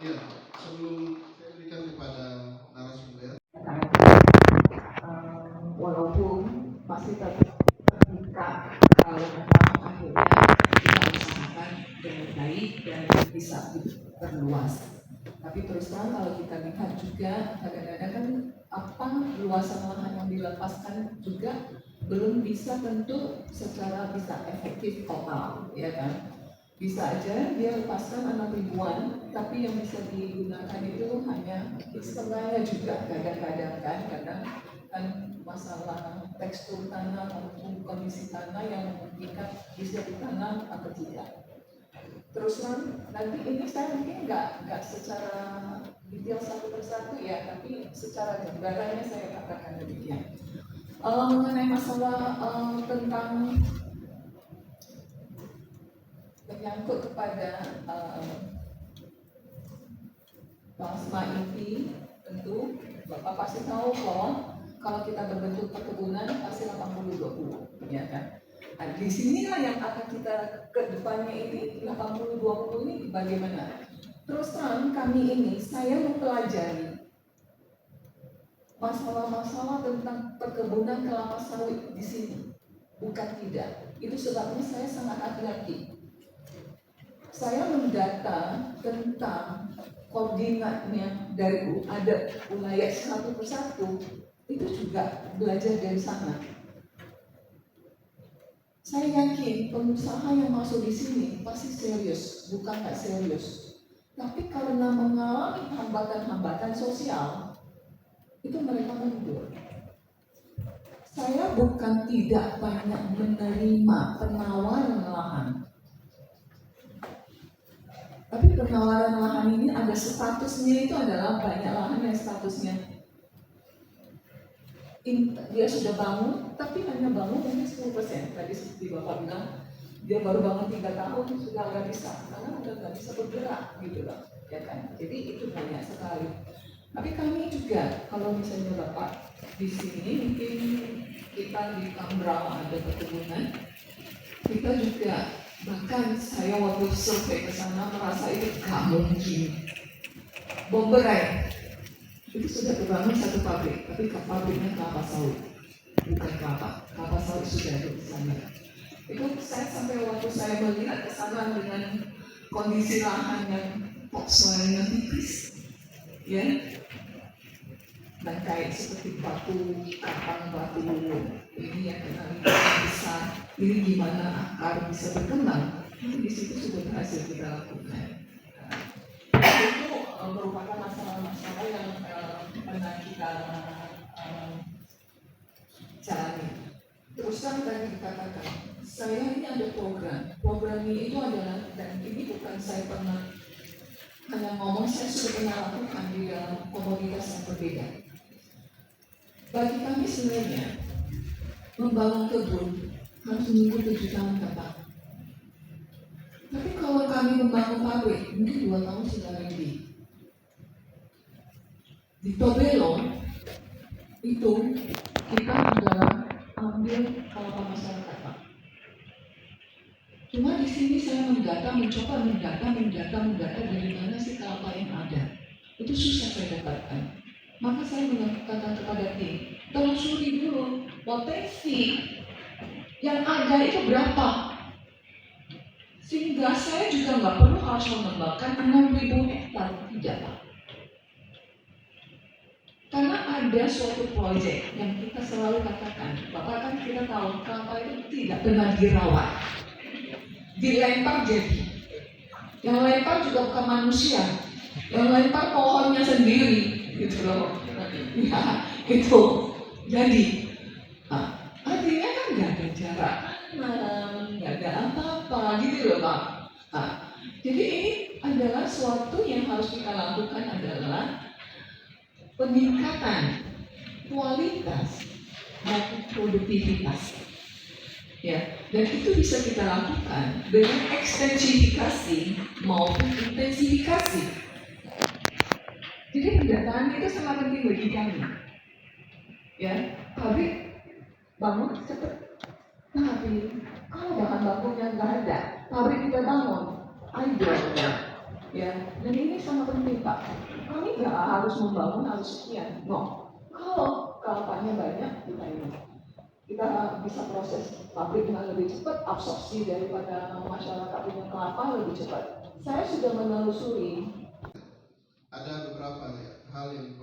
Ya, sebelum saya berikan kepada narasumber. Walaupun masih tetap terbuka kalau memang akhirnya kita usahakan dengan baik dan bisa diperluas. Tapi terus terang kalau kita lihat juga kadang-kadang kan apa luasan lahan yang dilepaskan juga belum bisa tentu secara bisa efektif total, ya kan? Bisa aja dia lepaskan 6 ribuan, tapi yang bisa digunakan itu hanya setengahnya juga kadang-kadang kan masalah tekstur tanah maupun kondisi tanah yang memungkinkan bisa ditanam atau tidak. Terus nanti ini saya mungkin nggak secara detail satu persatu ya, tapi secara gambarannya saya katakan demikian. Mengenai masalah tentang menyangkut kepada plasma inti, tentu Bapak pasti tahu bahwa kalau kita berbentuk perkebunan pasti 80-20, ya kan? Nah, di sinilah yang akan kita ke depannya ini 80-20 ini bagaimana? Terus terang kami ini saya mempelajari masalah-masalah tentang perkebunan kelapa sawit di sini, bukan tidak. Itu sebabnya saya sangat hati-hati. Saya mendata tentang koordinatnya dari ada wilayah satu persatu, itu juga belajar dari sana. Saya yakin pengusaha yang masuk di sini pasti serius, bukan nggak serius. Tapi karena mengalami hambatan-hambatan sosial, itu mereka mundur. Saya bukan tidak banyak menerima penawaran lahan, tapi penawaran lahan ini ada statusnya, itu adalah banyak lahan yang statusnya dia sudah bangun, tapi hanya bangun mungkin 10%. Tadi seperti Bapak bilang, dia baru bangun 3 tahun sudah nggak bisa, karena udah nggak bisa bergerak gitu loh, ya kan? Jadi itu banyak sekali. Tapi kami juga, kalau misalnya Bapak di sini, mungkin kita di Kambrau ada perkebunan, kita juga bahkan saya waktu survei ke sana merasa itu nggak mungkin. Bomberai itu sudah terbangun satu pabrik, tapi pabriknya kelapa sawit, bukan kelapa sawit sudah ada di sana. Itu saya sampai waktu saya melihat ke sana dengan kondisi lahan yang topsoilnya tipis, ya, dan kayak seperti batu, kapang batu ini yang kita lihat besar, ini gimana akar bisa berkembang, di situ sudah berhasil kita lakukan. Itu merupakan masalah-masalah yang pernah kita jalani. Terus kan tadi dikatakan, saya ini ada program ini itu adalah, dan ini bukan saya pernah hanya ngomong, saya sudah pernah lakukan di dalam komoditas yang berbeda. Bagi kami sebenarnya membangun kebun harus menunggu 7 tahun ke depan. Tapi kalau kami membangun pabrik, mungkin 2 tahun sudah ready. Di Tobelo itu kita sudah ambil kelapa masyarakat, Pak. Cuma di sini saya mencoba mendata dari mana sih kelapa yang ada. Itu susah saya dapatkan. Maka saya mengatakan kepada tim, telusuri dulu potensi yang ada itu berapa. Sehingga saya juga nggak perlu harus mengembangkan 6.000 hektar, tidak, Pak. Karena ada suatu proyek yang kita selalu katakan, Bapak kan kita tahu kelapa itu tidak benar dirawat, dilempar jadi. Yang lempar juga bukan manusia, yang lempar pohonnya sendiri, gitu loh. Ya, gitu. Jadi, artinya kan nggak ada jarak tanam, nggak ada apa-apa, gitu loh, Pak. Jadi ini adalah suatu yang harus kita lakukan adalah peningkatan kualitas maupun produktivitas, ya, dan itu bisa kita lakukan dengan ekstensifikasi maupun intensifikasi. Jadi pendataan itu sangat penting bagi kami, ya. Pabrik bangun cepat, tapi kalau bahan bakunya nggak ada, pabrik kita bangun idle, ya. Ya, dan ini sangat penting Pak. Kami nggak harus membangun harus sekian, no. Kalau kelapanya banyak, kita bisa proses pabrik dengan lebih cepat, absorpsi daripada masyarakat punya kelapa lebih cepat. Saya sudah menelusuri. Ada beberapa hal yang